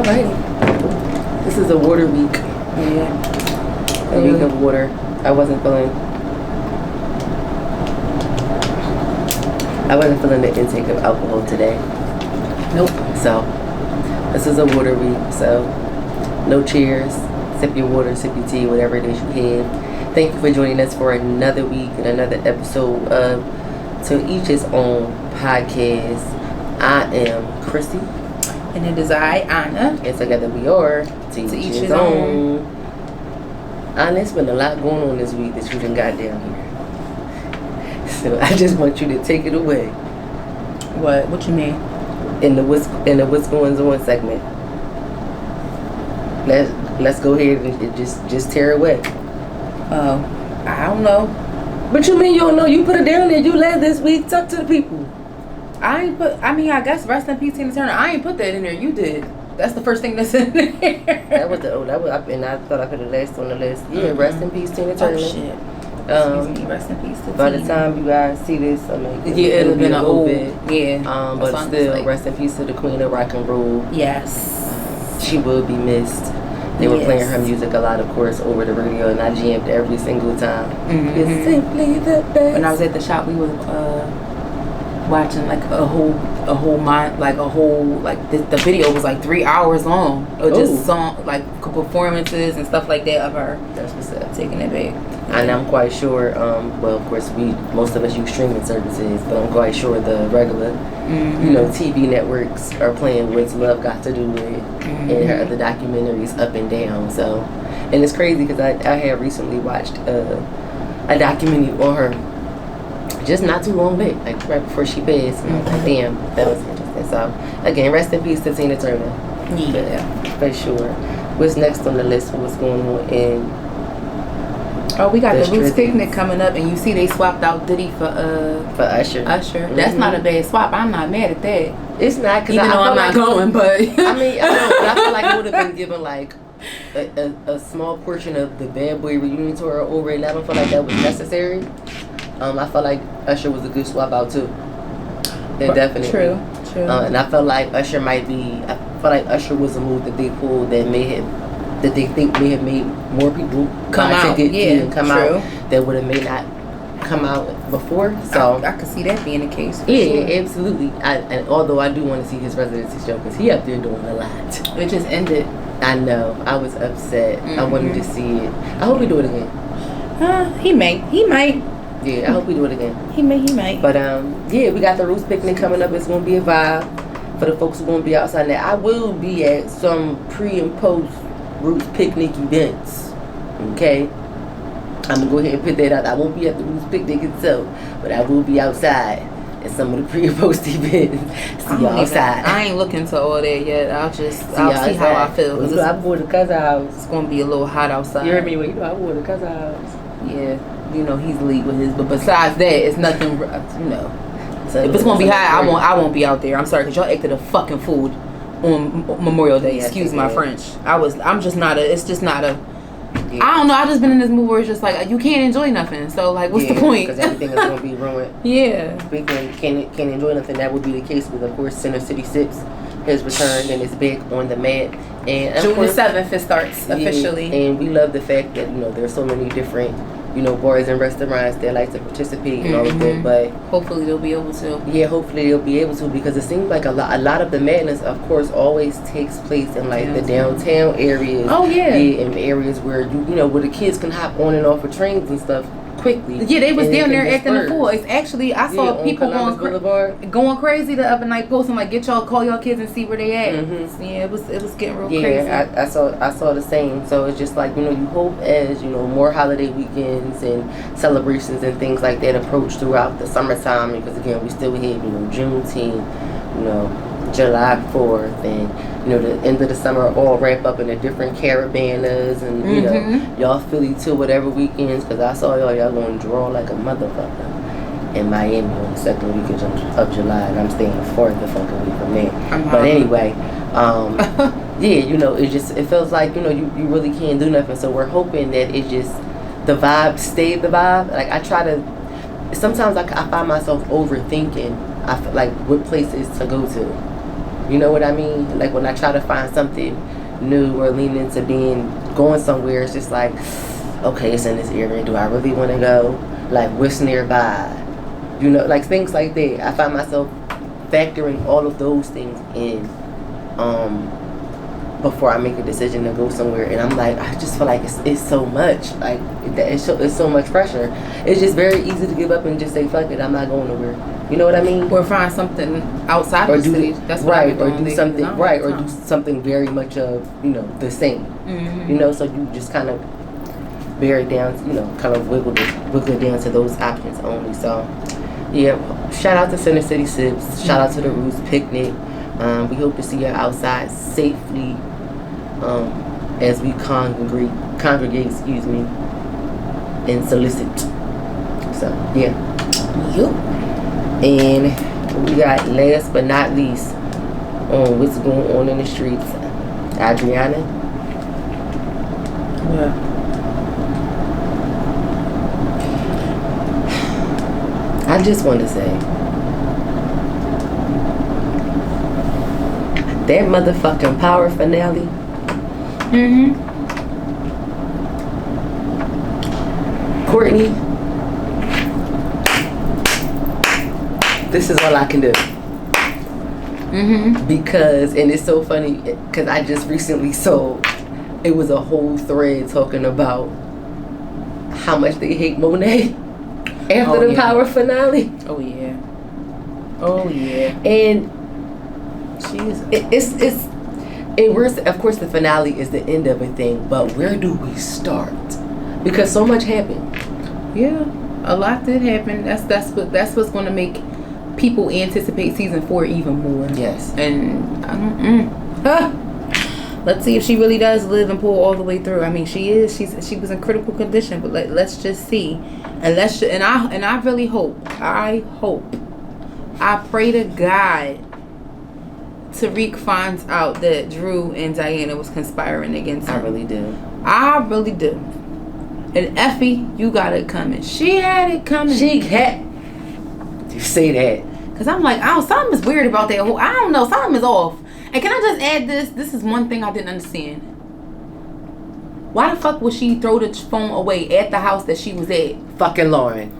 Alrighty. This is a water week. Yeah. A week of water. I wasn't feeling the intake of alcohol today. Nope. So, this is a water week. So, no cheers. Sip your water, sip your tea, whatever it is you have. Thank you for joining us for another week and another episode of To Each His Own podcast. I am CHRISSIE. And it is I, Anna. And together we are To Each His Own. Anna, there's been a lot going on this week that you done got down here. So I just want you to take it away. What you mean? In the what's going on segment. Let's go ahead and just tear away. I don't know. But you mean you don't know? You put it down there. You led this week. Talk to the people. I guess rest in peace, Tina Turner. I ain't put that in there. You did. That's the first thing that's in there. And I thought I put it last on the list. Yeah, rest in peace, Tina Turner. Oh shit. Excuse me. Rest in peace to By Tina. the time you guys see this, I mean, it'll be a little bit. Yeah. But still, rest in peace to the Queen of Rock and Roll. Yes. She will be missed. They were playing her music a lot, of course, over the radio, and I jammed every single time. Mm-hmm. It's simply the best. When I was at the shop, we were watching like the video was like 3 hours long of just song, like performances and stuff like that of her. That's what's up. Taking it back. And I'm quite sure, well, of course, most of us use streaming services, but I'm quite sure the regular, TV networks are playing What's Love Got to Do With It, and her other documentaries up and down. So, and it's crazy because I had recently watched a documentary on her just not too long back, like right before she passed. And I was like, damn, that was interesting. So, again, rest in peace to Tina Turner. Yeah. For sure. What's next on the list? What's going on in... Oh, we got the Roots Picnic coming up, and you see they swapped out Diddy for Usher. That's not a bad swap. I'm not mad at that. It's not, because even though I'm not going, but I mean, I feel like it would have been given like a small portion of the Bad Boy reunion tour over, and I don't feel like that was necessary. I felt like Usher was a good swap out too. Definitely. True. And I felt like Usher was a move that they pulled that they think may have made more people come out that would have may not come out before. So I could see that being the case. Yeah, absolutely. And although I do want to see his residency show because he up there doing a lot. It just ended. I know. I was upset. I wanted to see it. I hope we do it again. He might. Yeah, I hope we do it again. He might. But we got the Roots Picnic coming up. It's gonna be a vibe for the folks who gonna be outside there. I will be at some pre and post Roots Picnic events. Okay, I'm gonna go ahead and put that out. I won't be at the Roots Picnic itself, but I will be outside at some of the pre and post events. See y'all outside. I ain't looking to all that yet. I'll see how I feel. I bought the cousin house. It's gonna be a little hot outside. You heard me? Well, I bought the cousin house. Yeah, he's lead with his. But besides that, it's nothing. So if it's gonna be hot, I won't be out there. I'm sorry, cause y'all acted a fucking fool on Memorial Day. Excuse my French. I'm just not a. It's just not a. Yeah. I don't know. I just been in this mood where it's just like you can't enjoy nothing. So like, what's the point? Because everything is gonna be ruined. Yeah. We can't enjoy nothing. That would be the case with, of course, Center City 6 has returned and is big on the mat. And June the 7th it starts officially. And we love the fact that there's so many different bars and restaurants that like to participate and all of that, but hopefully they'll be able to. Yeah, hopefully they'll be able to, because it seems like a lot of the madness, of course, always takes place in like the downtown areas. Oh yeah, in areas where where the kids can hop on and off of trains and stuff quickly. Yeah, they was down there acting a fool. It's actually I saw people going crazy the other night, posting like, call y'all kids and see where they at. Mm-hmm. Yeah, it was getting real crazy. Yeah, I saw the same. So it's just like you hope as more holiday weekends and celebrations and things like that approach throughout the summertime, because again we still have Juneteenth, July 4th, and the end of the summer all wrap up in the different caravanas, and y'all Philly too, whatever weekends, because I saw y'all going to draw like a motherfucker in Miami on the second week of July, and I'm staying the fourth the fucking week from there. But anyway, it feels like you really can't do nothing. So we're hoping that the vibe stay the vibe. Like I try to, sometimes I find myself overthinking. I feel like what places to go to. You know what I mean? Like when I try to find something new or lean into going somewhere, it's just like, okay, it's in this area. Do I really want to go? Like, what's nearby? You know, like things like that. I find myself factoring all of those things in before I make a decision to go somewhere. And I'm like, I just feel like it's so much. Like, it's so much pressure. It's just very easy to give up and just say, fuck it, I'm not going nowhere. You know what I mean? Or find something outside of the city. That's what right, or do something right, or do something very much of, you know, the same. Mm-hmm. You know, so you just kind of bear it down, you know, kind of wiggle it down to those options only. So yeah, shout out to Center City Sips, shout out to the Roots Picnic. We hope to see you outside safely as we congregate, excuse me, and solicit. So yeah. Yup. And we got, last but not least, on what's going on in the streets, Adriana. Yeah. I just want to say, that motherfucking Power finale. Mm-hmm. Courtney, this is all I can do. Mm-hmm. Because, and it's so funny, because I just recently saw, it was a whole thread talking about how much they hate Monet after the Power finale. Oh yeah. Oh yeah. And of course the finale is the end of a thing, but where do we start? Because so much happened. Yeah, a lot did happen. That's what's going to make people anticipate season 4 even more. Yes. And let's see if she really does live and pull all the way through. I mean, she was in critical condition, but let's just see. And I really hope. I pray to God Tariq finds out that Drew and Diana was conspiring against him. I really do. And Effie, you got it coming. She had it coming. You say that. Because I'm like, something is weird about that whole... I don't know. Something is off. And can I just add this? This is one thing I didn't understand. Why the fuck would she throw the phone away at the house that she was at? Fucking Lauren.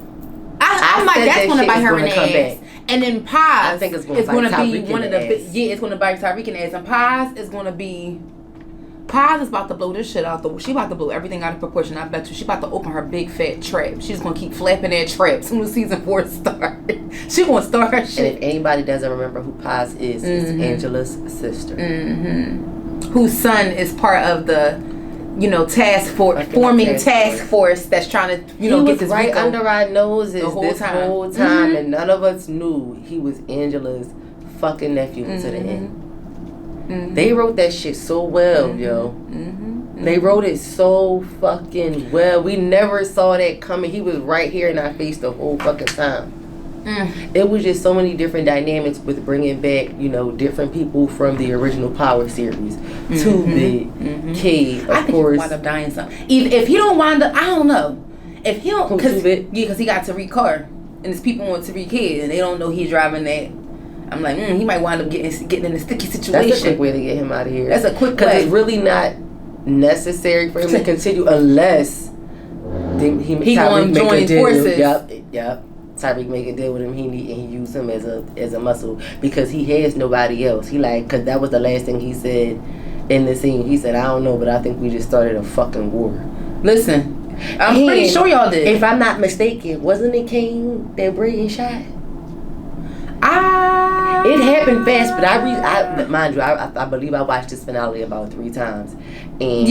I'm like, that's going to bite her in the ass. Back. And then Paz I think it's going to be one of the... Yeah, it's going to bite Tyreek in the ass. And Paz is going to be... Paz is about to blow this shit out. She about to blow everything out of proportion. I bet you. She about to open her big fat trap. She's going to keep flapping that trap as soon as season 4 starts. She going to start her shit. And if anybody doesn't remember who Paz is, it's Angela's sister. Mm-hmm. Whose son is part of the... task force that's trying to, get this right Rico under our noses the whole time, and none of us knew he was Angela's fucking nephew to the end. Mm-hmm. They wrote that shit so well, yo. Mm-hmm. They wrote it so fucking well. We never saw that coming. He was right here in our face the whole fucking time. It was just so many different dynamics with bringing back, different people from the original Power series. Two-Bit, Kid, of course. He wind up dying something. If he don't wind up, I don't know. If he don't, because he got Tariq car, and his people want Tariq Kid, and they don't know he's driving that. I'm like, he might wind up getting in a sticky situation. That's a quick way to get him out of here. That's a quick way. Because it's really not necessary for him to continue unless he going to join forces. Yep. Tyreek make a deal with him. He use him as a muscle because he has nobody else. Because that was the last thing he said in the scene. He said, I don't know, but I think we just started a fucking war. Listen, I'm pretty sure y'all did. If I'm not mistaken, wasn't it King that Brayden shot? It happened fast, but mind you, I believe I watched this finale about 3 times, and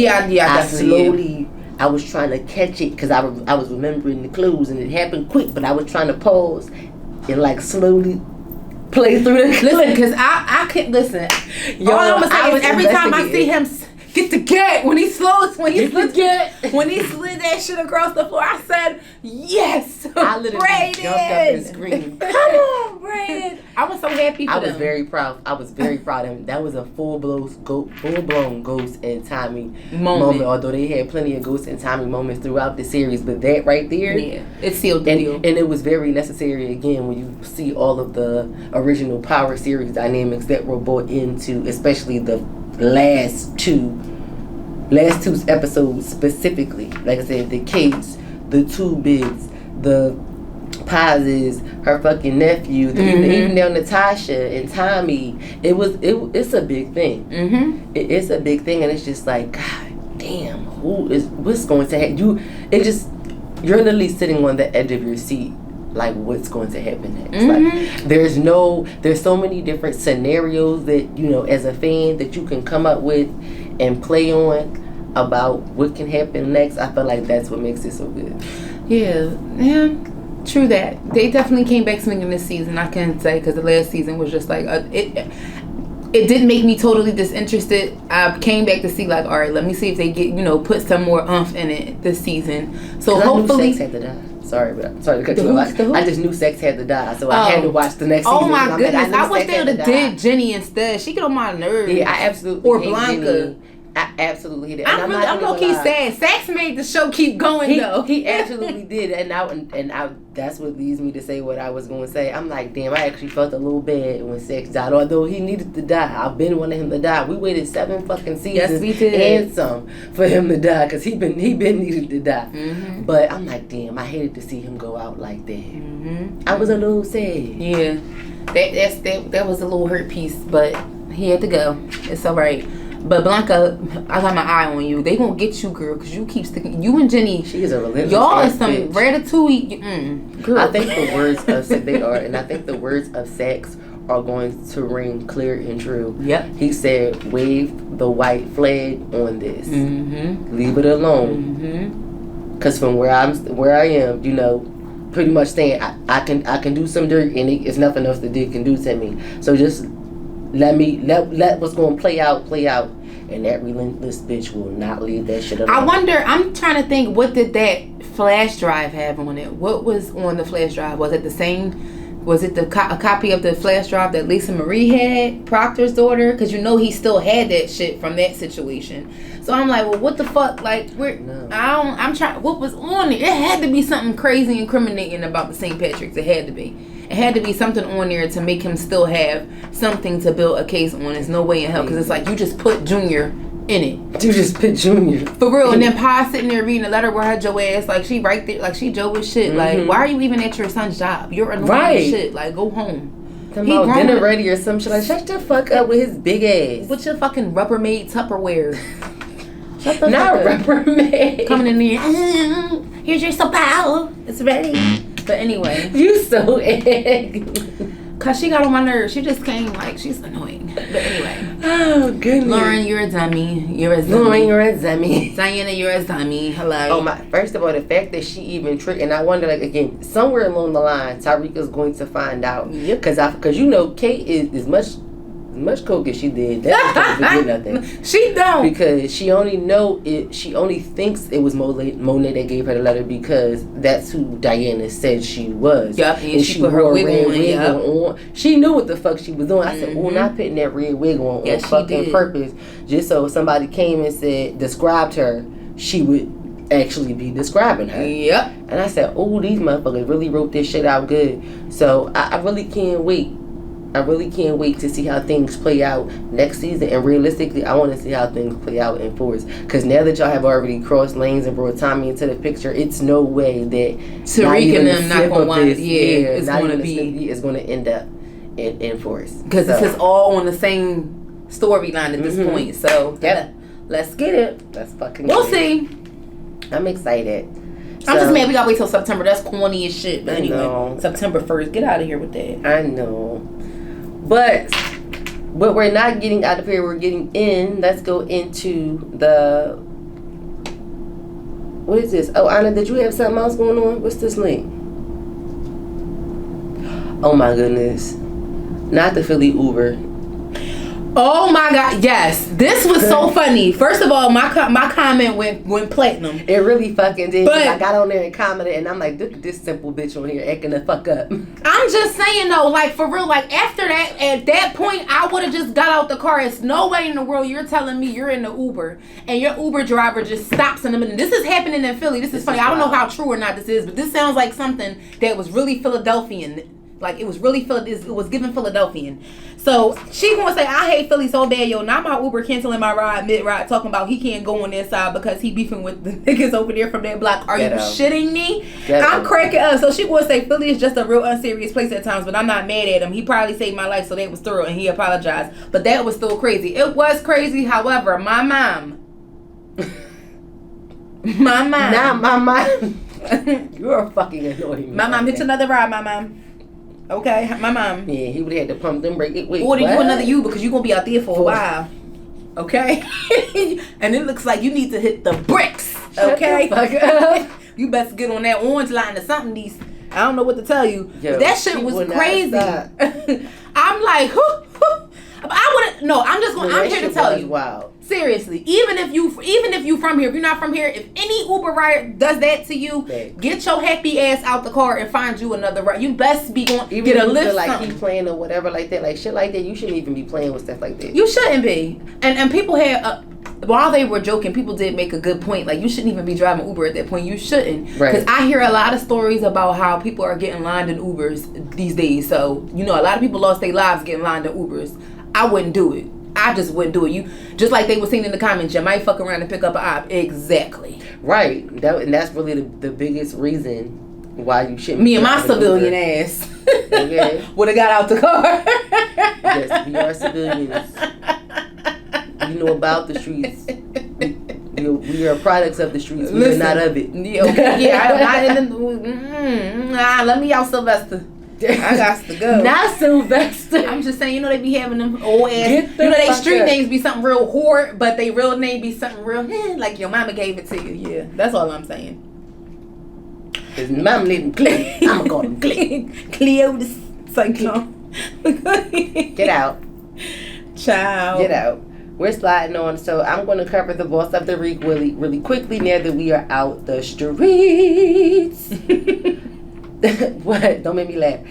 I was trying to catch it because I was remembering the clues, and it happened quick, but I was trying to pause and slowly play through the clues. Listen, because I can't listen. All I'm gonna say is every time I see him get the gate when he slid that shit across the floor. I said, yes, I literally Brayden. jumped up and screamed, come on, Brayden. I was so happy for them. I was very proud of him. That was a full-blown Ghost and Tommy moment. Although they had plenty of Ghost and Tommy moments throughout the series, but that right there, yeah, it sealed the deal. And it was very necessary again when you see all of the original Power series dynamics that were brought into, especially the last two episodes specifically. Like I said, the Kates, the two Bigs, the Pazes, her fucking nephew, even down to Tasha and Tommy. It's a big thing. It's a big thing, and it's just like, God damn, what's going to happen? You're literally sitting on the edge of your seat, like what's going to happen next. Like there's so many different scenarios that, you know, as a fan, that you can come up with and play on about what can happen next. I feel like that's what makes it so good. Yeah, true that. They definitely came back swinging this season. I can't say, because the last season was just like it didn't make me totally disinterested. I came back to see, like, all right, let me see if they get, you know, put some more oomph in it this season. So hopefully, I knew Sex had to die. Sorry to cut you off. I just knew Sex had to die, so I had to watch the next season. Oh my goodness! Like, I wish they would have did Jenny instead. She get on my nerves. Yeah, I absolutely or hate Blanca. Jenny. I absolutely hate it. I'm low key sad. Sax made the show keep going though. He absolutely did, and that's what leads me to say what I was going to say. I'm like, damn, I actually felt a little bad when Sax died, although he needed to die. I've been wanting him to die. We waited 7 fucking seasons, yes, we did, and some for him to die, because he been needed to die. But I'm like, damn, I hated to see him go out like that. I was a little sad. Yeah, that was a little hurt piece, but he had to go. It's all right. But Blanca, I got my eye on you. They gonna get you, girl, because you keep sticking. You and Jenny, she is a relentless. Y'all is some bitch. Ratatouille. Girl. I think the words of they are, and I think the words of Sax are going to ring clear and true. Yep. He said, "Wave the white flag on this. Leave it alone." Because from where I am, you know, pretty much saying I can do some dirt, and it's nothing else the dick can do to me. So just let what's going to play out, and that relentless bitch will not leave that shit alone. I wonder, I'm trying to think, what did that flash drive have on it? What was on the flash drive? Was it the same? Was it a copy of the flash drive that Lisa Marie had, Proctor's daughter? Because you know he still had that shit from that situation. So I'm like, well, what the fuck? Like, I'm trying. What was on it? It had to be something crazy, incriminating about the St. Patrick's. It had to be. It had to be something on there to make him still have something to build a case on. There's no way in hell, because it's like you just put Junior in it. You just put Junior for real. And then Pa sitting there reading a letter with her Joe ass, like she right there, like she Joe as shit. Like, why are you even at your son's job? You're annoying as shit. Like, go home. Come on, dinner ready or some shit. Like, shut the fuck up with his big ass. With your fucking Rubbermaid Tupperware. Shut the fuck up. Rubbermaid. Coming in there. Here's your sopa. It's ready. But anyway, you so egg. Cause she got on my nerves. She just came like she's annoying. But anyway. Oh goodness. Lauren, you're a dummy. Lauren, you're a dummy. Diana, you're a dummy. Hello. Oh my! First of all, the fact that she even tricked, and I wonder, like, again, somewhere along the line, Tyreeka's going to find out. Yep. Because you know, Kate is much coke as she did. That doesn't forget nothing. She don't, because she only thinks it was Monet that gave her the letter, because that's who Diana said she was. Yep, and she put her wig on. She knew what the fuck she was doing. I said, "Oh, not putting that red wig on fucking purpose, just so if somebody came and described her, she would actually be describing her." Yep. And I said, "Oh, these motherfuckers really wrote this shit out good." So I really can't wait. I really can't wait to see how things play out next season. And realistically, I want to see how things play out in Force. Because now that y'all have already crossed lanes and brought Tommy into the picture, it's no way that Tariq and them not going to want it. Yeah, it's going to end up in Force. Because this is all on the same storyline at this point. So, let's get it. Let's fucking We'll see. I'm excited. I'm just mad we gotta wait till September. That's corny as shit. But anyway, September 1st. Get out of here with that. I know. But we're not getting out of here. We're getting in. Let's go into the... What is this? Oh, Anna, did you have something else going on? What's this link? Oh, my goodness. Not the Philly Uber. Oh my God! Yes, this was so funny. First of all, my comment went platinum. It really fucking did. But I got on there and commented, and I'm like, look at this simple bitch on here acting the fuck up. I'm just saying though, like for real, like after that, at that point, I would have just got out the car. It's no way in the world you're telling me you're in the Uber and your Uber driver just stops in the middle. This is happening in Philly. This is funny. I don't know how true or not this is, but this sounds like something that was really Philadelphian. Like it was really it was given Philadelphian. So she gonna say, I hate Philly so bad, yo. Not my Uber canceling my ride mid-ride, talking about he can't go on their side because he beefing with the niggas over there from that block. Are you shitting me? I'm cracking up. So she gonna say Philly is just a real unserious place at times, but I'm not mad at him. He probably saved my life, so that was thorough, and he apologized. But that was still crazy. It was crazy. However, my mom. Nah, my mom. You're fucking annoying. My mom, hit another ride, my mom. Okay, my mom. Yeah, he would have had to pump them brakes. Wait, order you another U because you're going to be out there for a while. Okay? And it looks like you need to hit the bricks. Okay? You best get on that orange line or something. I don't know what to tell you. Yo, that shit was crazy. I'm like, I'm here to tell you. Wow. Seriously, even if you from here, if you're not from here, if any Uber rider does that to you, get your happy ass out the car and find you another ride. You best be going even get a lift. Like he playing or whatever like that, like shit like that. You shouldn't even be playing with stuff like that. You shouldn't be. And people had while they were joking, people did make a good point. Like you shouldn't even be driving Uber at that point. You shouldn't, because I hear a lot of stories about how people are getting lined in Ubers these days. So a lot of people lost their lives getting lined in Ubers. I wouldn't do it. I just wouldn't do it. You just like they were saying in the comments, you might fuck around and pick up an op. Exactly. Right. And that's really the biggest reason why you shouldn't. Me and my civilian ass. Okay. Would have got out the car. Yes, we are civilians. We know about the streets. We are products of the streets. We are not of it. Yeah. Okay. Yeah. I'm not in let me out, Sylvester. I got to go. Not Sylvester. I'm just saying, they be having them old ass. They street names be something real whore, but they real name be something real like your mama gave it to you. Yeah, that's all I'm saying. His mama named Cleo. I'ma call him Cleo. Cleo the Cyclone. Get out. Ciao. Get out. We're sliding on, so I'm going to cover the boss of the week really quickly now that we are out the streets. What? Don't make me laugh.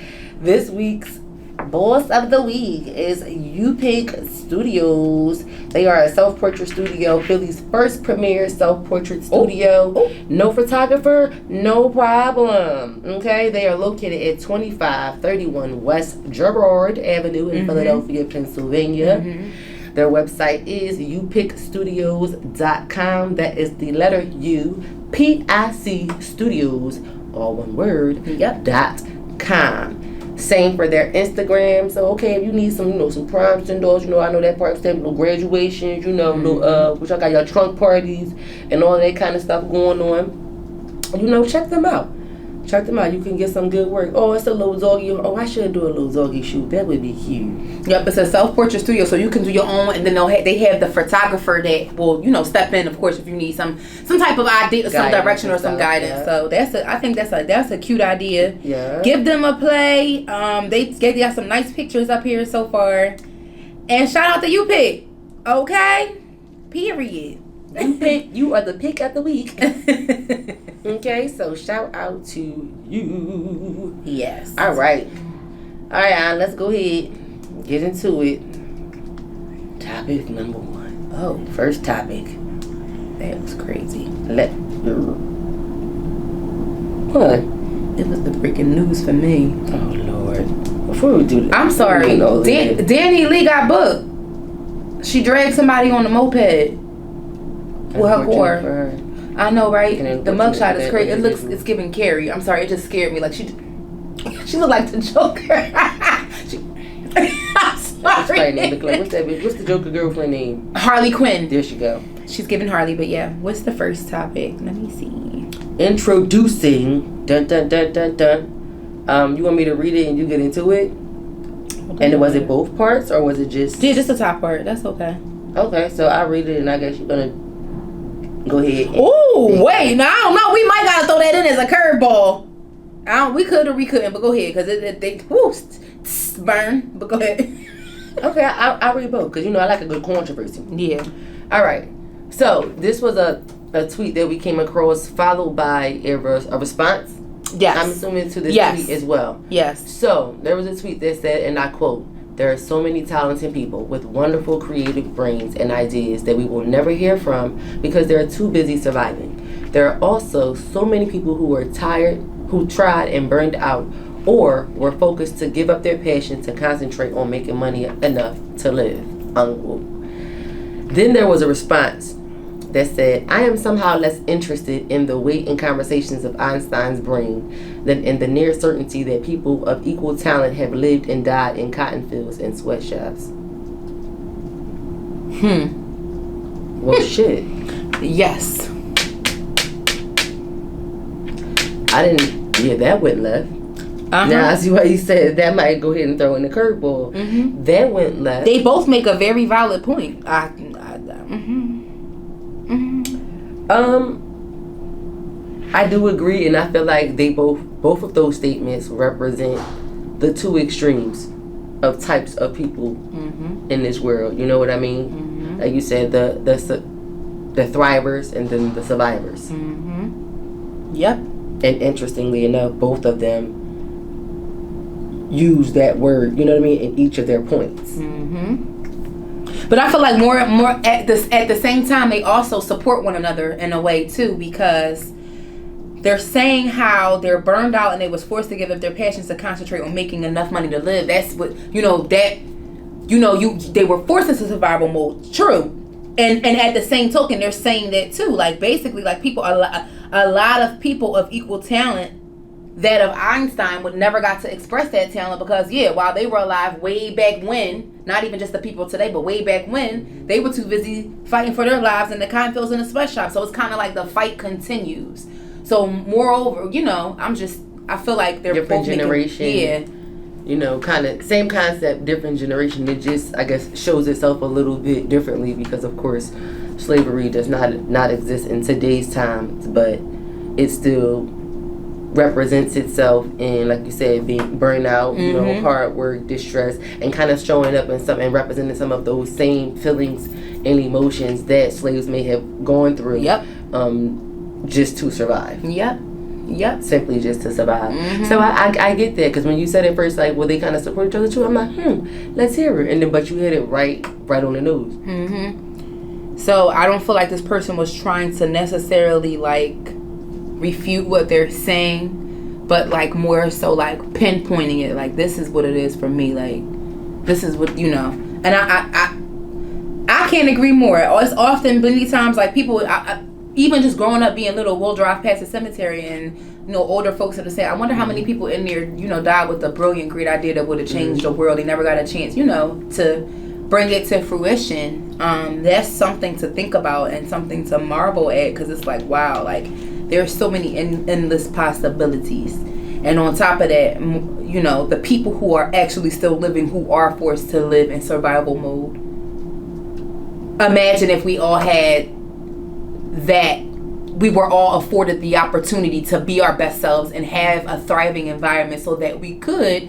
This week's boss of the week is UPIC Studios. They are a self-portrait studio, Philly's first premier self-portrait studio. No photographer, no problem. Okay, they are located at 2531 West Gerard Avenue in Philadelphia, Pennsylvania. Their website is upicstudios.com. That is the letter U, PIC Studios, all one word, .com. Same for their Instagram. So if you need some, some proms indoors, I know that part of them, graduations, which I got your trunk parties and all that kind of stuff going on. Check them out. Check them out. You can get some good work. Oh, it's a little doggy. Oh, I should do a little doggy shoot. That would be cute. Yep, it's a self-portrait studio, so you can do your own, and then they have the photographer that will, step in, of course, if you need some type of idea, some direction or some guidance. Yeah. So I think that's a cute idea. Yeah. Give them a play. They got some nice pictures up here so far, and shout out to UPIC. Okay. Period. You are the pick of the week. Okay, so shout out to you. Yes. All right, let's go ahead, get into it. Topic number 1. Oh, first topic. That was crazy. What? It was the breaking news for me. Oh Lord. Before we do that, I'm sorry. Danny Lee got booked. She dragged somebody on the moped. With her whore. I know, right? The mugshot is crazy. It's giving Carrie. I'm sorry, it just scared me. Like she looked like the Joker. I'm sorry. What's the Joker girlfriend name? Harley Quinn. There she go. She's giving Harley, but yeah. What's the first topic? Let me see. Introducing. Dun dun dun dun dun. You want me to read it and you get into it? And was it both parts or was it just? Yeah, just the top part. That's okay. Okay, so I'll read it and I guess you're gonna go ahead. Ooh, wait. Now, I don't know. We might gotta throw that in as a curveball. We could or we couldn't, but go ahead. Because they burn. But go ahead. Okay, I'll read both because I like a good controversy. Yeah. All right. So this was a tweet that we came across, followed by a response. Yes. I'm assuming to this tweet as well. Yes. So there was a tweet that said, and I quote, "There are so many talented people with wonderful creative brains and ideas that we will never hear from because they're too busy surviving. There are also so many people who are tired, who tried and burned out, or were focused to give up their passion to concentrate on making money enough to live." Unquote. Then there was a response that said, "I am somehow less interested in the weight and conversations of Einstein's brain than in the near certainty that people of equal talent have lived and died in cotton fields and sweatshops." Well, shit. Yes. I didn't. Yeah, that went left. Now I see why you said that might go ahead and throw in the curveball. That went left. They both make a very valid point. I do agree, and I feel like they both of those statements represent the two extremes of types of people in this world. You know what I mean? Like you said, the thrivers and then the survivors. Yep. And interestingly enough, both of them use that word, you know what I mean, in each of their points. But I feel like more at the same time, they also support one another in a way too, because they're saying how they're burned out and they was forced to give up their passions to concentrate on making enough money to live. That's what they were forced into survival mode. True. And at the same token, they're saying that too. Like basically, like people, a lot of people of equal talent that of Einstein would never got to express that talent because while they were alive way back when, not even just the people today, but way back when, they were too busy fighting for their lives in the cotton fields and the sweatshop. So it's kind of like the fight continues. So moreover, I feel like they're different both generation. Kind of same concept, different generation. It just, I guess, shows itself a little bit differently because, of course, slavery does not exist in today's times, but it still represents itself in, like you said, being burnout, hard work, distress, and kind of showing up in and representing some of those same feelings and emotions that slaves may have gone through. Just to survive. Simply just to survive. So I get that, because when you said it first, like, well, they kind of support each other too, I'm like, let's hear it. And then, but you hit it right on the nose. So I don't feel like this person was trying to necessarily like refute what they're saying, but like more so like pinpointing it, like this is what it is for me, like this is what and I can't agree more. It's often many times like people even just growing up being little, we'll drive past the cemetery and older folks have to say, I wonder how many people in there died with a brilliant great idea that would have changed the world. They never got a chance to bring it to fruition. That's something to think about and something to marvel at, because it's like, wow, like there's so many endless possibilities. And on top of that, the people who are actually still living, who are forced to live in survival mode. Imagine if we all had that, we were all afforded the opportunity to be our best selves and have a thriving environment so that we could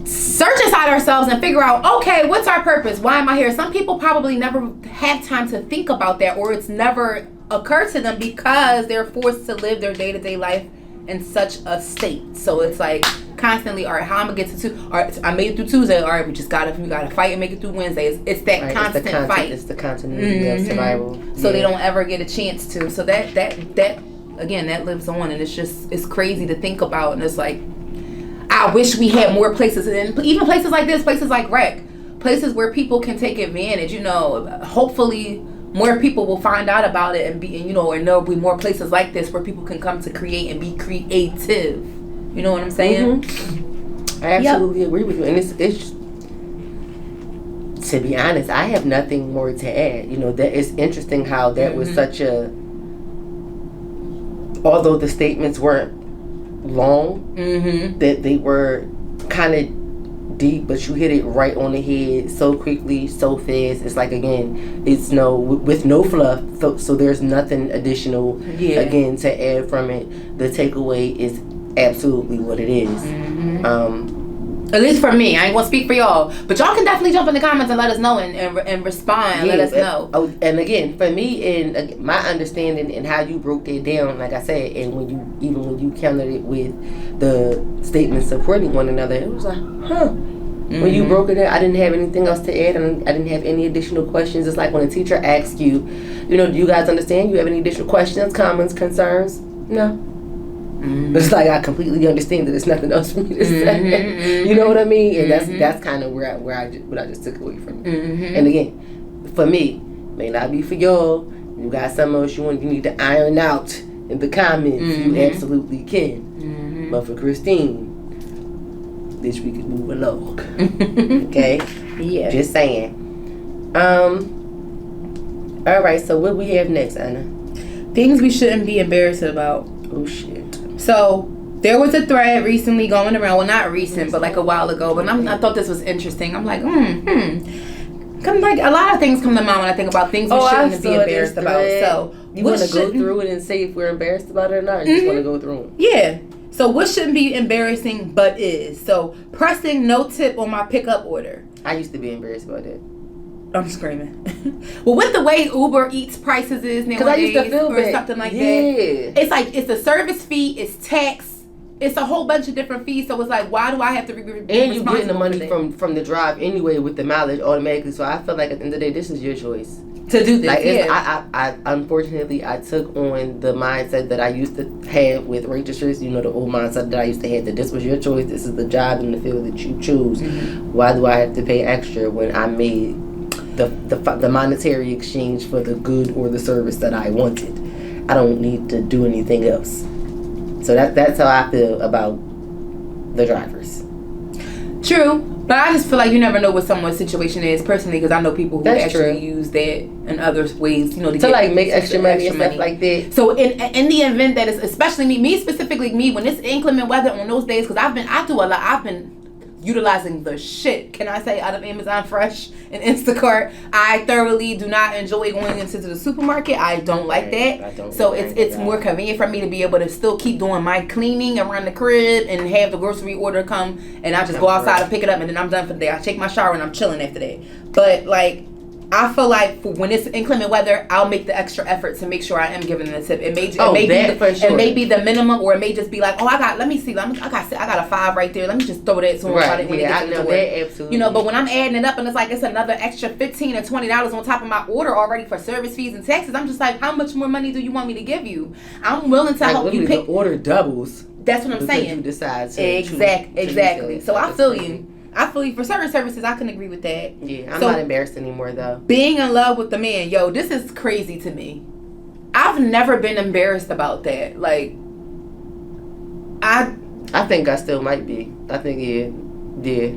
search inside ourselves and figure out, okay, what's our purpose? Why am I here? Some people probably never have time to think about that, or it's never occurred to them because they're forced to live their day-to-day life in such a state. So it's like constantly, all right, how I'm gonna get to Tuesday? All right, I made it through Tuesday. All right, we gotta fight and make it through Wednesday. It's that constant fight. It's the continuity of survival. So they don't ever get a chance to. So that again, that lives on, and it's crazy to think about. And it's like, I wish we had more places, and even places like this, places like rec, places where people can take advantage. Hopefully more people will find out about it and there'll be more places like this where people can come to create and be creative. You know what I'm saying? I absolutely agree with you. And it's to be honest, I have nothing more to add. That it's interesting how that was such a, although the statements weren't long, that they were kind of deep, but you hit it right on the head so quickly, so fast. It's like, again, it's with no fluff, so there's nothing additional again to add from it. The takeaway is absolutely what it is. At least for me. I ain't gonna speak for y'all. But y'all can definitely jump in the comments and let us know and respond and let us know. And again, for me, and my understanding and how you broke that down, like I said, and when you countered it with the statements supporting one another, it was like, huh. When you broke it down, I didn't have anything else to add, and I didn't have any additional questions. It's like when a teacher asks you, do you guys understand? You have any additional questions, comments, concerns? No. It's like I completely understand that there's nothing else for me to say. You know what I mean? And that's kind of what I just took away from it. And again, for me, may not be for y'all. You got something else you need to iron out in the comments. You absolutely can. But for Christine, bitch, we can move along. Okay? Yeah. Just saying. All right. So what we have next, Anna? Things we shouldn't be embarrassed about. Oh shit. So there was a thread recently going around. Well, not recent, but like a while ago. But I thought this was interesting. I'm like, like a lot of things come to mind when I think about things we shouldn't be embarrassed about. So you want to go through it and see if we're embarrassed about it or not? Or you just want to go through it? Yeah. So what shouldn't be embarrassing but is? So pressing no tip on my pickup order. I used to be embarrassed about that. I'm screaming. Well, with the way Uber Eats prices is nowadays, I used to feel or something like that, it's like it's a service fee, it's tax, it's a whole bunch of different fees. So it's like, why do I have to be and you getting the money from the drive anyway with the mileage automatically? So I feel like at the end of the day, this is your choice to do this. Like I unfortunately I took on the mindset that I used to have with waitresses. The old mindset that I used to have, that this was your choice, this is the job in the field that you choose. Why do I have to pay extra when I made the monetary exchange for the good or the service that I wanted? I don't need to do anything else. So that's how I feel about the drivers. True, but I just feel like you never know what someone's situation is personally, because I know people who actually use that in other ways, to like make extra money and stuff like that. So in the event that it's especially me specifically when it's inclement weather on those days, because I've been utilizing the shit, can I say, out of Amazon Fresh and Instacart. I thoroughly do not enjoy going into the supermarket. I don't like that. So it's more convenient for me to be able to still keep doing my cleaning around the crib and have the grocery order come, and I just go outside and pick it up, and then I'm done for the day. I take my shower and I'm chilling after that. But like, I feel like when it's inclement weather, I'll make the extra effort to make sure I am giving a tip. It may be the minimum, or it may just be like, I got a $5 right there. Let me just throw that to him. Right. Yeah, I know that absolutely. But when I'm adding it up and it's like it's another extra $15 or $20 on top of my order already for service fees and taxes, I'm just like, how much more money do you want me to give you? I'm willing to help you pick. The order doubles. That's what I'm saying. You decide to exactly. So I feel you. For certain services, I can agree with that. Yeah, I'm not embarrassed anymore, though. Being in love with the man, this is crazy to me. I've never been embarrassed about that. Like, I think I still might be. I think, yeah.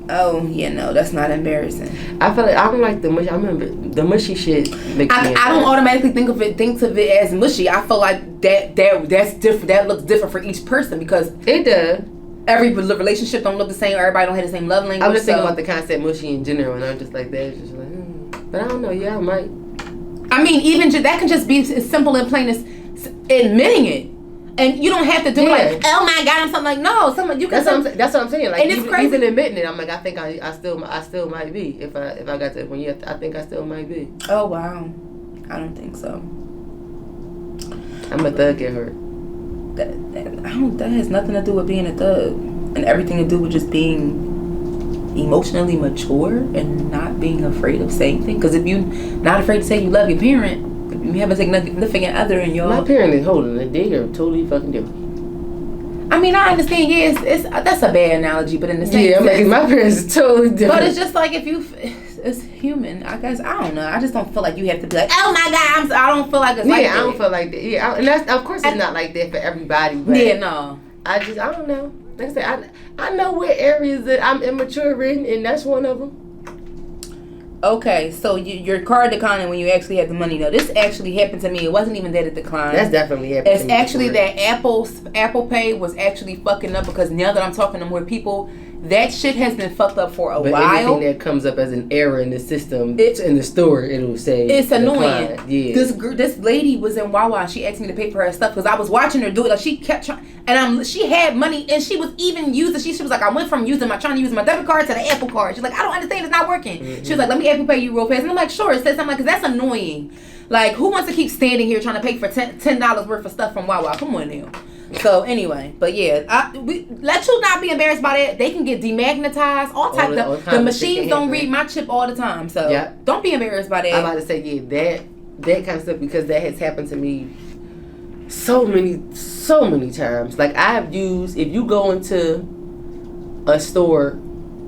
Oh, yeah, no, that's not embarrassing. I feel like I don't like the mushy. I remember the mushy shit makes me I don't automatically think of it as mushy. I feel like that's different. That looks different for each person, because it does. Every relationship don't look the same. Everybody don't have the same love language. I'm just thinking about the concept mushy in general, and I'm just like that. It's just like, but I don't know. Yeah, I might. I mean, even that can just be as simple and plain as admitting it, and you don't have to do like, oh my God, I'm something like no. You can. That's what I'm saying. Like, and it's crazy. Even admitting it, I'm like, I think I still might be if I got to that point. I think I still might be. Oh wow, I don't think so. I'm a thug at heart. That has nothing to do with being a thug, and everything to do with just being emotionally mature and not being afraid of saying things. Because if you're not afraid to say you love your parent, if you have a significant other in your... My parent is holding it. They are totally fucking different. I mean, I understand. Yeah, that's a bad analogy, but in the same sense, like my parents is totally different. But it's just like it's human. I guess I don't know. I just don't feel like you have to be like, oh my God. I don't feel like it's like that. I don't feel like that. Yeah, and that's of course it's not like that for everybody. But I don't know. Like I said, I know what areas that I'm immature in, and that's one of them. Okay, so your card declining when you actually have the money. Now, this actually happened to me. It wasn't even that it declined. That's definitely happened to me. It's actually that Apple Pay was actually fucking up, because now that I'm talking to more people, that shit has been fucked up for a but while. Anything that comes up as an error in the system, in the store, it'll say it's annoying. Yeah. This lady was in Wawa. She asked me to pay for her stuff because I was watching her do it. Like she kept trying, and she had money, and she was even using. She was like, I went from trying to use my debit card to the Apple card. She's like, I don't understand, it's not working. Mm-hmm. She was like, let me Apple Pay you real fast, and I'm like, sure. It says something like, cause that's annoying. Like, who wants to keep standing here trying to pay for $10 worth of stuff from Wawa? Come on now. So anyway, but yeah, let you not be embarrassed by it. They can get demagnetized, all types. The machines don't read my chip all the time, so don't be embarrassed by that. I'm about to say that kind of stuff, because that has happened to me so many times. Like I have used, if you go into a store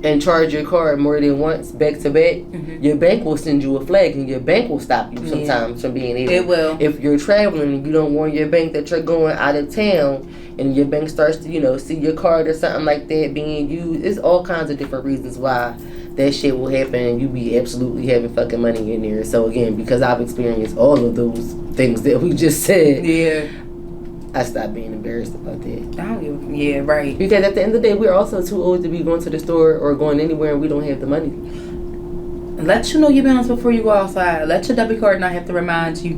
and charge your card more than once back to back, your bank will send you a flag, and your bank will stop you sometimes from being able. It will. If you're traveling and you don't warn your bank that you're going out of town, and your bank starts to, see your card or something like that being used, it's all kinds of different reasons why that shit will happen, and you be absolutely having fucking money in there. So again, because I've experienced all of those things that we just said, I stopped being embarrassed about that. Yeah, right. Because at the end of the day, we're also too old to be going to the store or going anywhere and we don't have the money. Let you know your balance before you go outside. Let your debit card not have to remind you.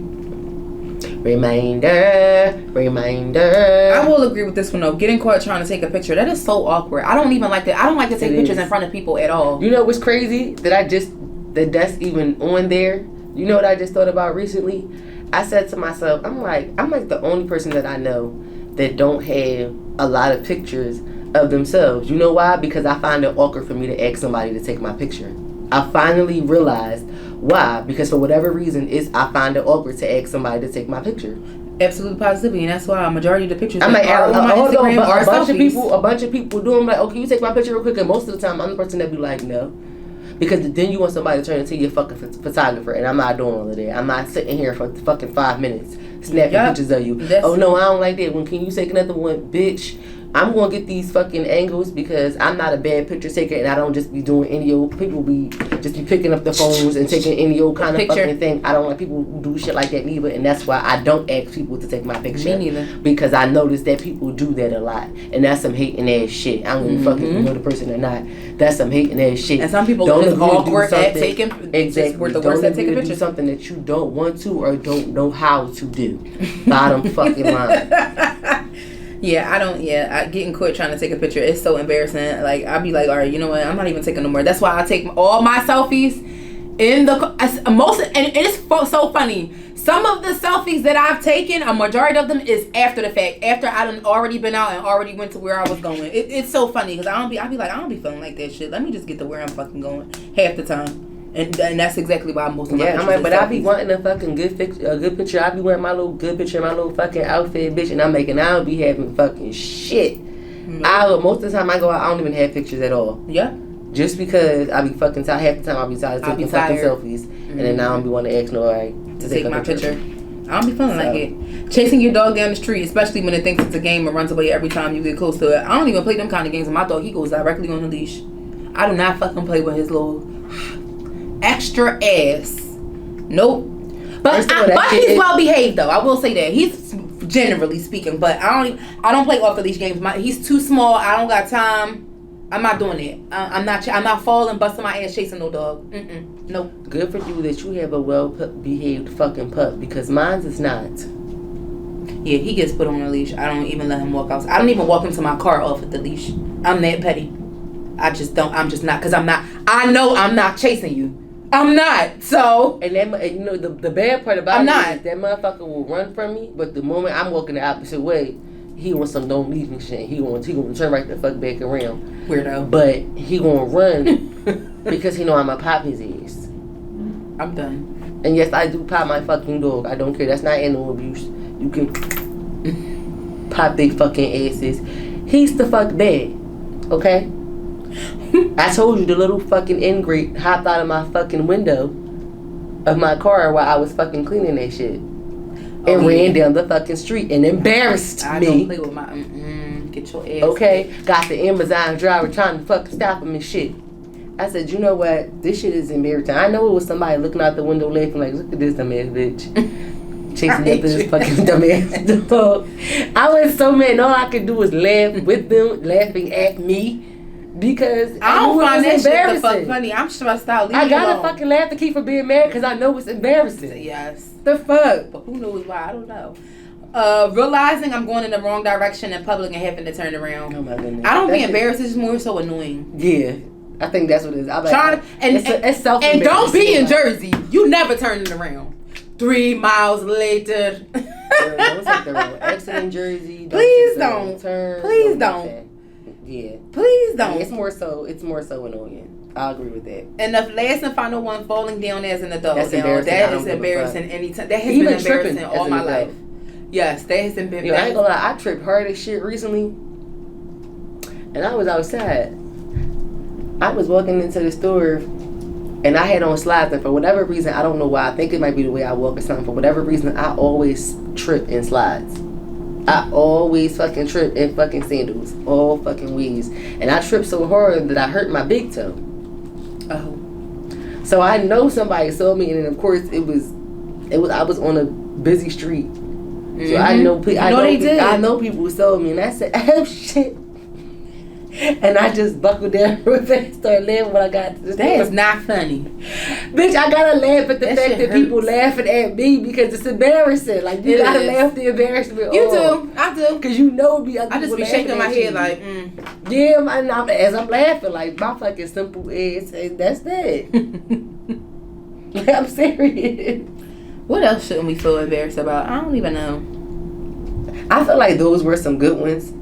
Reminder. I will agree with this one though. Getting caught trying to take a picture, that is so awkward. I don't even like that. I don't like to take pictures in front of people at all. You know what's crazy? That's even on there. You know what I just thought about recently? I said to myself, I'm like the only person that I know that don't have a lot of pictures of themselves. You know why? Because I find it awkward for me to ask somebody to take my picture. I finally realized why. Because for whatever reason, I find it awkward to ask somebody to take my picture. Absolute positivity, and that's why a majority of the pictures I'm like, are on my Instagram are a bunch of people do. I'm like, okay, you take my picture real quick, and most of the time, I'm the person that be like, no. Because then you want somebody to turn into your fucking photographer, and I'm not doing all of that. I'm not sitting here for fucking 5 minutes snapping pictures of you. Oh no, I don't like that. When can you take another one, bitch? I'm gonna get these fucking angles because I'm not a bad picture taker, and I don't just be doing any old. People be picking up the phones and taking any old kind of fucking thing. I don't like people who do shit like that neither, and that's why I don't ask people to take my picture. Me neither. Because I noticed that people do that a lot, and that's some hating ass shit. I don't even fucking know the person or not. That's some hating ass shit. And some people don't awkward at taking exactly. Don't agree to do something that you don't want to or don't know how to do. Bottom fucking line. Getting caught trying to take a picture is so embarrassing. Like, I'll be like, all right, you know what? I'm not even taking no more. That's why I take all my selfies in the and it's so funny. Some of the selfies that I've taken, a majority of them is after the fact, after I done already been out and already went to where I was going. It's so funny because I be like, I don't be feeling like that shit. Let me just get to where I'm fucking going half the time. And that's exactly why most of my pictures. I'm like, but I be wanting a fucking good picture. I be wearing my little good picture, my little fucking outfit, bitch, and I don't be having fucking shit. Mm-hmm. Most of the time I go out, I don't even have pictures at all. Yeah. Just because I be fucking tired. Half the time I be tired of taking fucking selfies, and then I don't be wanting to ask nobody to take my picture. I don't be feeling like it. Chasing your dog down the street, especially when it thinks it's a game and runs away every time you get close to it. I don't even play them kind of games with my dog. He goes directly on the leash. I do not fucking play with his little extra ass. Nope. But he's well behaved though. I will say that he's generally speaking. But I don't play off the leash games. He's too small. I don't got time. I'm not doing it. I'm not falling, busting my ass chasing no dog. Nope. Good for you that you have a well behaved fucking pup because mine's is not. Yeah, he gets put on a leash. I don't even let him walk outside. I don't even walk him to my car off at the leash. I'm that petty. I just don't. I'm just not because I'm not. I know I'm not chasing you. I'm not. So. And that, the bad part about it is that motherfucker will run from me, but the moment I'm walking the opposite way, he wants some don't leave me shit. He gonna turn right the fuck back around. Weirdo. But he gonna run because he know I'm gonna pop his ass. I'm done. And yes, I do pop my fucking dog. I don't care. That's not animal abuse. You can pop their fucking asses. He's the fuck bad. Okay? I told you the little fucking ingrate hopped out of my fucking window of my car while I was fucking cleaning that shit. And ran down the fucking street and embarrassed me. I don't play with my get your ass. Okay? Got the Amazon driver trying to fucking stop him and shit. I said, you know what? This shit is embarrassing. I know it was somebody looking out the window laughing like, look at this dumbass bitch. Chasing after this fucking dumbass dog. I was so mad. All I could do was laugh with them, laughing at me. Because I don't find that shit the fuck embarrassing. funny. I'm stressed out. Leave I me gotta alone. fucking laugh to keep from being mad because I know it's embarrassing. Yes. The fuck? But who knows why? I don't know. Realizing I'm going in the wrong direction in public and having to turn around. Oh my goodness. I don't be embarrassed. It's more so annoying. Yeah. I think that's what it is. I'm like, it's self-embarrassing. And don't be in Jersey. You never turning around. 3 miles later. Don't take the wrong exit in Jersey. Please don't. Turn. Please don't. Yeah. Please don't. Yeah, it's more so annoying. I agree with that. And the last and final one, falling down as an adult. That's embarrassing. That is embarrassing anytime. That has Even been embarrassing all my life. Yes, that has been. Yo, I ain't gonna lie, I tripped hard as shit recently. And I was outside. I was walking into the store and I had on slides, and for whatever reason, I don't know why, I think it might be the way I walk or something, for whatever reason, I always trip in slides. I always fucking trip in fucking sandals. All fucking ways. And I tripped so hard that I hurt my big toe. Oh. So I know somebody saw me, and then of course I was on a busy street. So I know I know people saw me, and I said, "Oh shit." And I just buckled down real fast, started laughing when I got to the store. That is not funny. Bitch, I gotta laugh at the fact that people laughing at me because it's embarrassing. Like, you gotta laugh the embarrassment. You do. I do. Because you know me. I just be shaking my head like, Yeah, as I'm laughing, like, my fucking simple ass, that's that. I'm serious. What else shouldn't we feel embarrassed about? I don't even know. I feel like those were some good ones.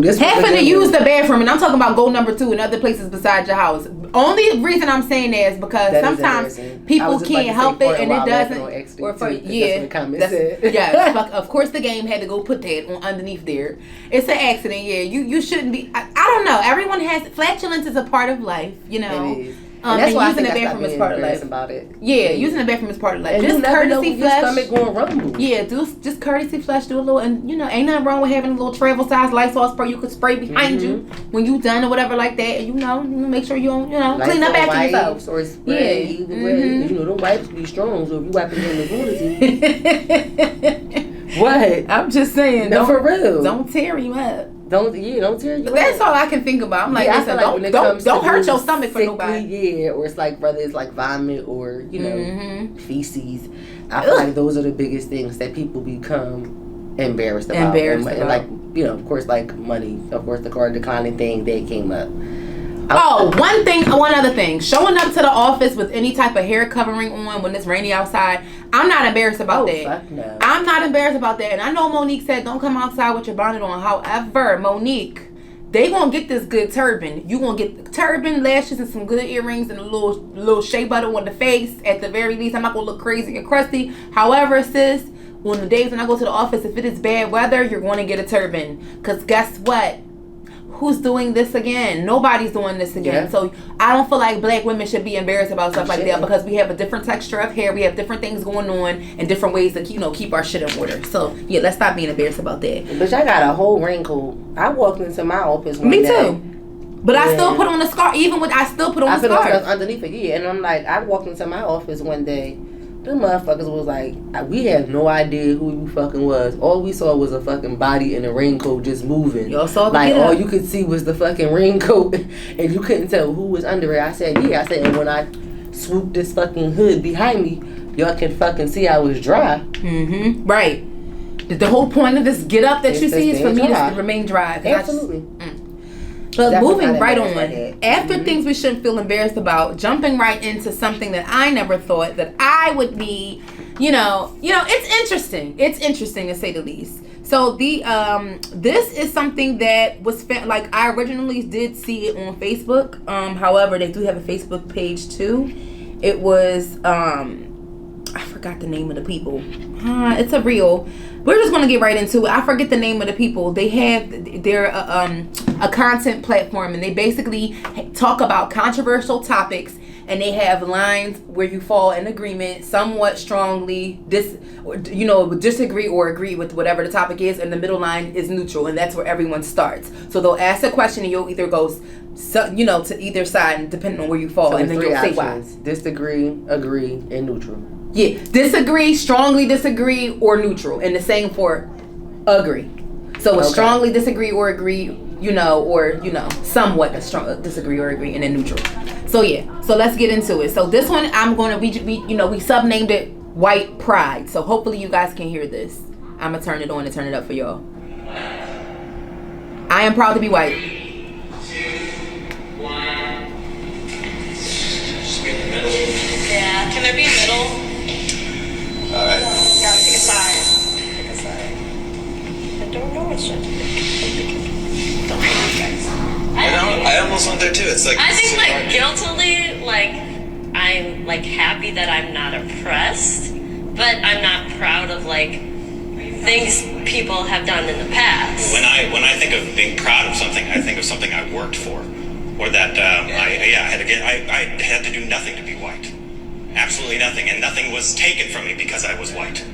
This having to use the bathroom, and I'm talking about goal number 2 in other places besides your house. Only reason I'm saying that is because sometimes people can't help it, and it doesn't. Or for yes, of course the game had to go put that on underneath there. It's an accident. Yeah, you shouldn't be. I don't know. Everyone has flatulence is a part of life. You know. It is. And that's why using the bathroom is part of life. About it. Yeah, using the bathroom is part of life. And just courtesy flush. Your stomach going rumble. Yeah, just courtesy flush. Do a little, and ain't nothing wrong with having a little travel size Lysol spray you could spray behind you when you done or whatever like that. And make sure you don't clean up after yourself. Or spray either way. The wipes be strong, so if you wiping in the water. What? I'm just saying. No, for real. Don't tear him up. Don't tear you up. That's all I can think about. I'm like, listen, don't hurt your stomach for nobody. Yeah, or it's like whether it's like vomit or feces. I feel like those are the biggest things that people become embarrassed about. And like, of course, like money. Of course, the card declining thing that came up. One other thing. Showing up to the office with any type of hair covering on when it's rainy outside. I'm not embarrassed about that. Fuck no. I'm not embarrassed about that. And I know Monique said don't come outside with your bonnet on. However, Monique, they gonna get this good turban. You gonna get the turban, lashes, and some good earrings, and a little shea butter on the face. At the very least, I'm not gonna look crazy and crusty. However, sis, on the days when I go to the office, if it is bad weather, you're going to get a turban. Cause guess what? Who's doing this again? Nobody's doing this again. Yeah. So I don't feel like black women should be embarrassed about stuff like that because we have a different texture of hair. We have different things going on and different ways to keep our shit in order. So yeah, let's stop being embarrassed about that. But I got a whole raincoat. I walked into my office one day. Me too. But I still put on a scarf. I still put on a scarf. I put underneath it. Yeah, and I'm like, I walked into my office one day. Them motherfuckers was like, we had no idea who you fucking was. All we saw was a fucking body in a raincoat just moving. Y'all saw the all you could see was the fucking raincoat, and you couldn't tell who was under it. I said, and when I swooped this fucking hood behind me, y'all can fucking see I was dry. Mm-hmm. Right. The whole point of this get up that you see is for me to remain dry. Absolutely. But moving right on, after things we shouldn't feel embarrassed about, jumping right into something that I never thought that I would be, it's interesting. It's interesting to say the least. So this is something that was like I originally did see it on Facebook. However, they do have a Facebook page too. It was I forgot the name of the people. It's a reel. We're just gonna get right into it. I forget the name of the people. They're a content platform, and they basically talk about controversial topics, and they have lines where you fall in agreement, somewhat strongly, disagree or agree with whatever the topic is, and the middle line is neutral, and that's where everyone starts. So they'll ask a question, and you'll either go, to either side, depending on where you fall, and then you'll say why. Disagree, agree, and neutral. Yeah, disagree, strongly disagree, or neutral. And the same for agree. So it's strongly disagree or agree, you know, or, you know, somewhat a strong disagree or agree, and then neutral. So yeah, so let's get into it. So this one, we sub-named it White Pride. So hopefully you guys can hear this. I'm gonna turn it on and turn it up for y'all. I am proud to be white. 2, 1. Just be in the middle. Yeah, can there be a middle? Alright. Gotta pick a side. Pick a side. I don't know which one to pick. Don't know, guys. I almost went there too. It's like I think so like hard. guiltily, like I'm like happy that I'm not oppressed, but I'm not proud of like things people have done in the past. When I think of being proud of something, I think of something I worked for, or that I had to do nothing to be white, absolutely nothing, and nothing was taken from me because I was white.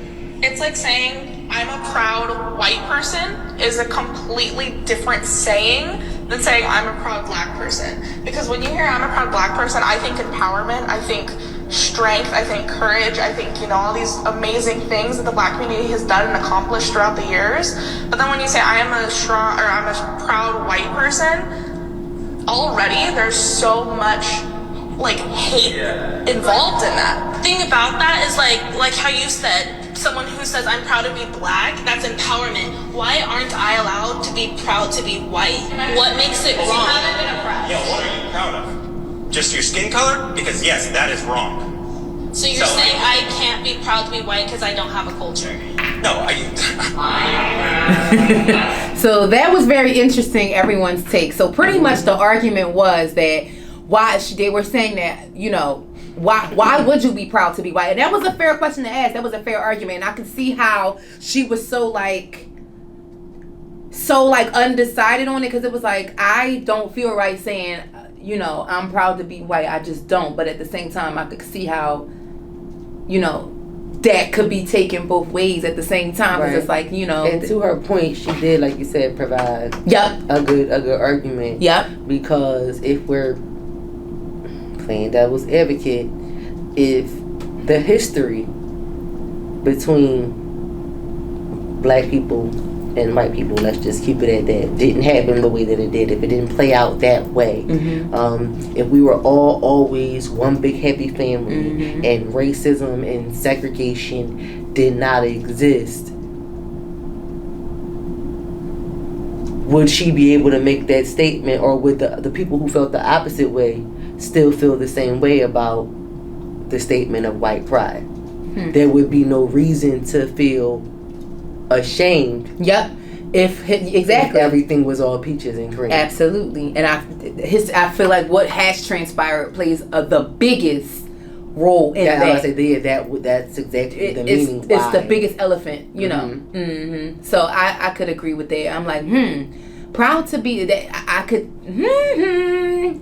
It's like saying I'm a proud white person is a completely different saying than saying I'm a proud black person. Because when you hear I'm a proud black person, I think empowerment, I think strength, I think courage, I think, you know, all these amazing things that the black community has done and accomplished throughout the years. But then when you say I'm a proud white person, already there's so much like hate involved in that. The thing about that is like how you said, someone who says I'm proud to be black, that's empowerment. Why aren't I allowed to be proud to be white? What makes it wrong? Yeah, what are you proud of? Just your skin color? Because yes, that is wrong. So you're saying I can't be proud to be white because I don't have a culture? No, So that was very interesting, everyone's take. So pretty much the argument was that they were saying that, you know, why would you be proud to be white? And that was a fair question to ask. That was a fair argument. And I could see how she was so undecided on it, because it was like, I don't feel right saying, you know, I'm proud to be white. I just don't. But at the same time, I could see how, you know, that could be taken both ways at the same time. Because it's like, you know. And to her point, she did, like you said, provide a good argument. Yep. Because if we're playing devil's advocate, if the history between black people and white people, let's just keep it at that, didn't happen the way that it did, if it didn't play out that way, if we were all always one big happy family, and racism and segregation did not exist, would she be able to make that statement, or would the people who felt the opposite way still feel the same way about the statement of white pride? There would be no reason to feel ashamed. Yep. If everything was all peaches and cream. Absolutely. And I feel like what has transpired plays the biggest role in that. I say that's exactly the meaning. It's the biggest elephant, you know. So I could agree with that. I'm like, proud to be that. I could.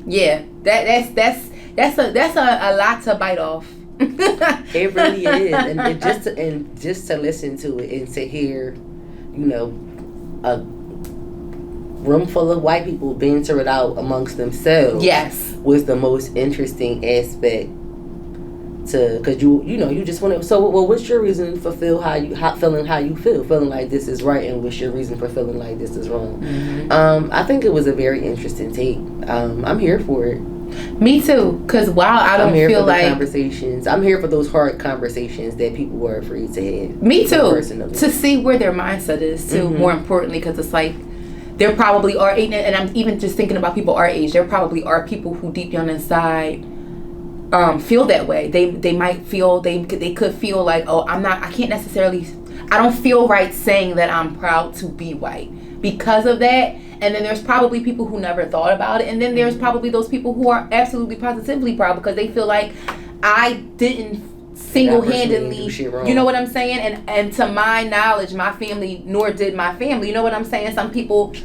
Yeah. That's a lot to bite off. It really is, and just to listen to it and to hear, you know, a room full of white people banter it out amongst themselves. Yes, was the most interesting aspect. Because you just want to. So, well, what's your reason for feeling how you feel, feeling like this is right, and what's your reason for feeling like this is wrong? I think it was a very interesting take. I'm here for it. Me too, because while I don't feel like conversations, I'm here for those hard conversations that people were afraid to have. Me too, to see where their mindset is too. More importantly, because it's like there probably are, and I'm even just thinking about people our age. There probably are people who deep down inside feel that way. They might feel they could feel like, oh, I don't feel right saying that I'm proud to be white because of that. And then there's probably people who never thought about it. And then there's probably those people who are absolutely positively proud because they feel like I didn't single-handedly, you know what I'm saying? And to my knowledge, my family, nor did my family, you know what I'm saying? Some people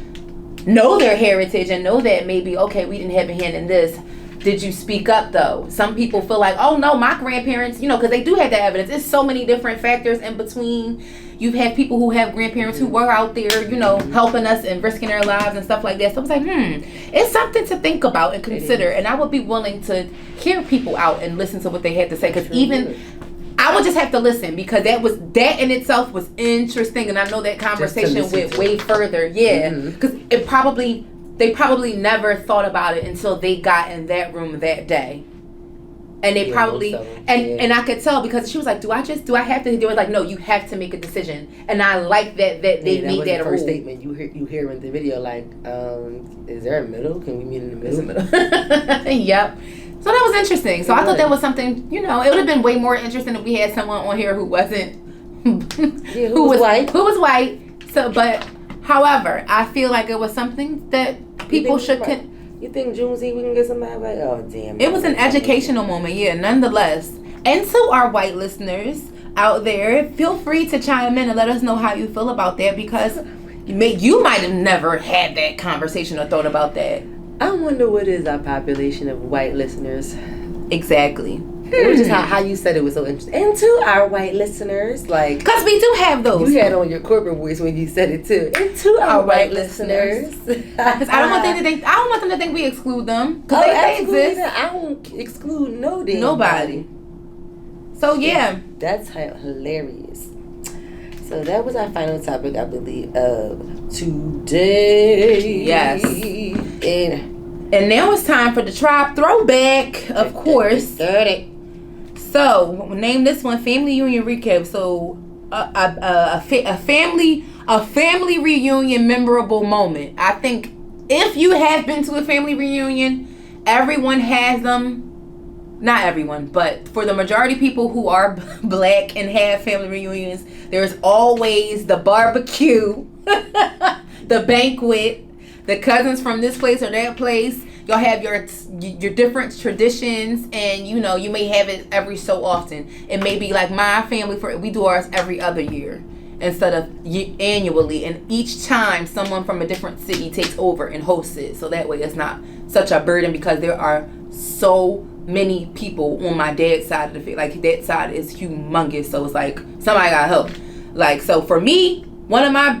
know their heritage and know that maybe, okay, we didn't have a hand in this. Did you speak up though? Some people feel like, oh no, my grandparents, you know, because they do have that evidence. It's so many different factors in between. You've had people who have grandparents who were out there, you know, helping us and risking their lives and stuff like that. So I was like, it's something to think about and consider. And I would be willing to hear people out and listen to what they had to say. Because even I I would just have to listen because that in itself was interesting, and I know that conversation went way further. Yeah, because they probably never thought about it until they got in that room that day. And they probably and I could tell because she was like, "Do I have to?" They were like, "No, you have to make a decision." And I like that they made that a first rule. statement you hear in the video, like, is there a middle? Can we meet in the middle? Yep. So that was interesting. So I thought that was something. It would have been way more interesting if we had someone on here who wasn't who was white. Who was white. So, but however, I feel like it was something that people should. You think Juneteenth we can get somebody like, oh damn. It was an educational moment, yeah, nonetheless. And to our white listeners out there, feel free to chime in and let us know how you feel about that because you might have never had that conversation or thought about that. I wonder what is our population of white listeners. Exactly. It was just how you said it was so interesting. And to our white listeners, like... Because we do have those. You had on your corporate voice when you said it too. And to our white listeners. I don't want them to think we exclude them. Because they exist. I don't exclude nobody. So yeah. That's hilarious. So that was our final topic, I believe, of today. Yes. And now it's time for the tribe throwback, of course. So, name this one family reunion recap. So, a family reunion memorable moment. I think if you have been to a family reunion, everyone has them. Not everyone, but for the majority of people who are black and have family reunions, there's always the barbecue, the banquet, the cousins from this place or that place. Y'all have your different traditions, and you may have it every so often. It may be like my family, we do ours every other year instead of annually, and each time someone from a different city takes over and hosts it, so that way it's not such a burden because there are so many people on my dad's side of the family. Like that side is humongous, so it's like somebody gotta help. Like, so for me, one of my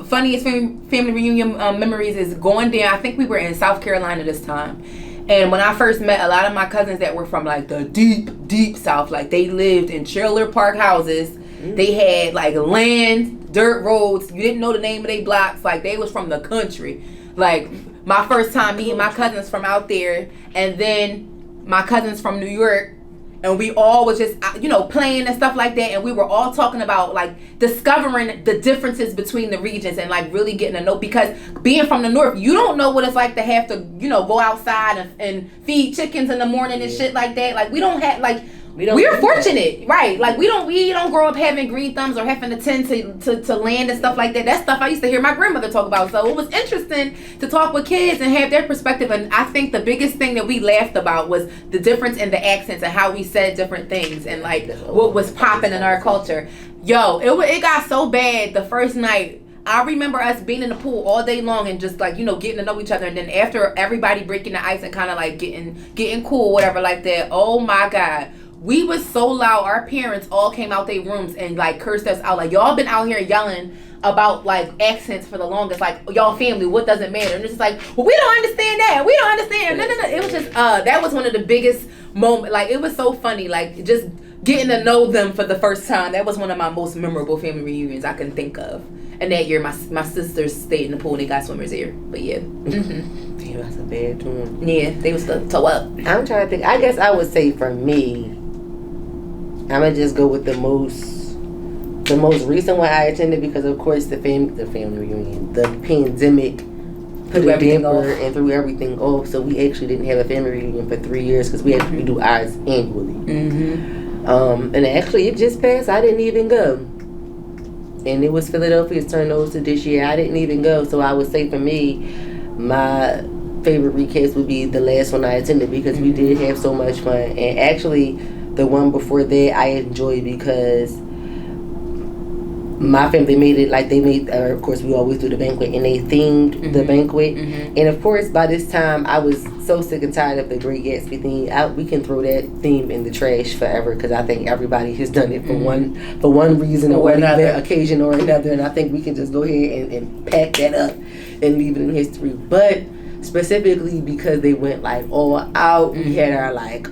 funniest family reunion memories is going down. I think we were in South Carolina this time. And when I first met a lot of my cousins that were from like the deep South, like they lived in trailer park houses. Mm-hmm. They had like land, dirt roads. You didn't know the name of their blocks. Like they was from the country. Like my first time meeting my cousins from out there. And then my cousins from New York. And we all was just, playing and stuff like that. And we were all talking about, like, discovering the differences between the regions and, like, really getting to know. Because being from the North, you don't know what it's like to have to, go outside and feed chickens in the morning and shit like that. Like, we don't have, like... We're fortunate, right? Like we don't grow up having green thumbs or having to tend to land and stuff like that. That's stuff I used to hear my grandmother talk about. So it was interesting to talk with kids and have their perspective. And I think the biggest thing that we laughed about was the difference in the accents and how we said different things and like what was popping in our culture. Yo, it got so bad the first night. I remember us being in the pool all day long and just like, getting to know each other. And then after everybody breaking the ice and kind of like getting cool, whatever like that. Oh my God. We was so loud. Our parents all came out their rooms and like cursed us out. Like, y'all been out here yelling about like accents for the longest. Like, y'all family, what does it matter? And it's just like, well, we don't understand that. We don't understand. No. It was just, that was one of the biggest moments. Like, it was so funny. Like, just getting to know them for the first time. That was one of my most memorable family reunions I can think of. And that year, my sisters stayed in the pool and they got swimmers here. But yeah. Mm-hmm. Damn, that's a bad one. Yeah, they was the toe up. I'm trying to think. I guess I would say for me, I'm gonna just go with the most recent one I attended because of course the family reunion, the pandemic put a damper and threw everything off. So we actually didn't have a family reunion for 3 years because we actually do ours annually. Mm-hmm. And actually it just passed. I didn't even go, and it was Philadelphia's turn to this year. I didn't even go. So I would say for me, my favorite recast would be the last one I attended because we did have so much fun. And actually, the one before that I enjoyed because my family made it like they made, of course we always do the banquet, and they themed the banquet. Mm-hmm. And of course by this time I was so sick and tired of the Great Gatsby theme. We can throw that theme in the trash forever because I think everybody has done it for one reason or another, occasion or another, and I think we can just go ahead and pack that up and leave it in history. But specifically because they went like all out, we had our like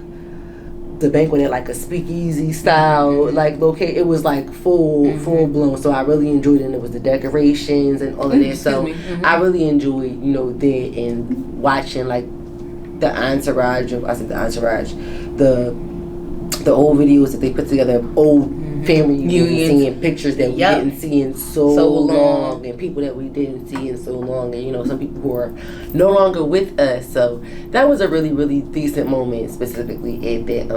the banquet at like a speakeasy style, like locate. It was like full blown. So I really enjoyed it. And it was the decorations and all of that. So I really enjoyed, you know, that and watching like the entourage of the old videos that they put together of old family reunions, seeing pictures that we didn't see in so long, and people that we didn't see in so long, and you know, some people who are no longer with us. So that was a really, really decent moment, specifically at that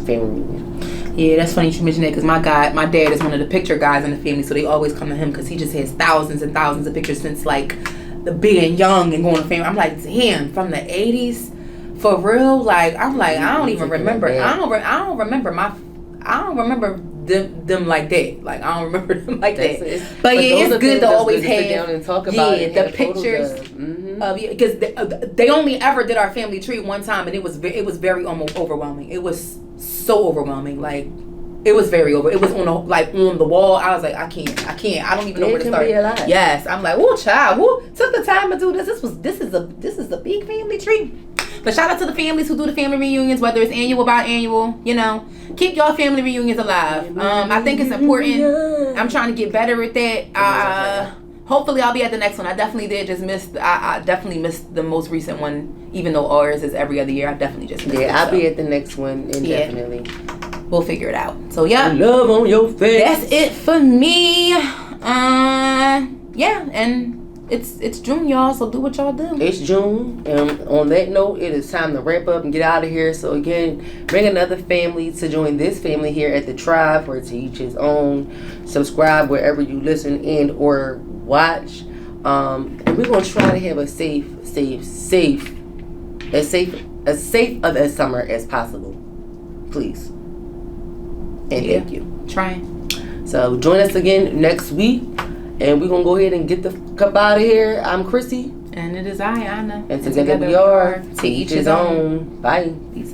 family reunion. Yeah, that's funny you mentioned that, because my dad is one of the picture guys in the family, so they always come to him because he just has thousands and thousands of pictures since like the being young and going to family. I'm like, damn, from the 80s. For real, like I'm like I don't even remember. I don't remember them like that. Like I don't remember them like that. But yeah, it's good to always have down and talk about the pictures of because they only ever did our family tree one time, and it was very almost overwhelming. It was so overwhelming, like. It was very over. It was on the wall. I was like, I can't. I don't even know where to start. Yes, I'm like, oh child, who took the time to do this? This is a big family tree. But shout out to the families who do the family reunions, whether it's annual, biannual. You know, keep your family reunions alive. I think it's important. I'm trying to get better at that. Hopefully, I'll be at the next one. I definitely did just miss. I definitely missed the most recent one, even though ours is every other year. I definitely just missed it. I'll be at the next one indefinitely. We'll figure it out. So yeah, love on your face. That's it for me. Yeah, and it's June, y'all. So do what y'all do. It's June, and on that note, it is time to wrap up and get out of here. So again, bring another family to join this family here at the Tribe, for to each his own. Subscribe wherever you listen and or watch. And we're gonna try to have a safe of a summer as possible, please. And thank you. Trying. So join us again next week, and we're gonna go ahead and get the cup out of here. I'm Chrissy, and it is I, Anna, and together we are to each his own. Bye. Peace.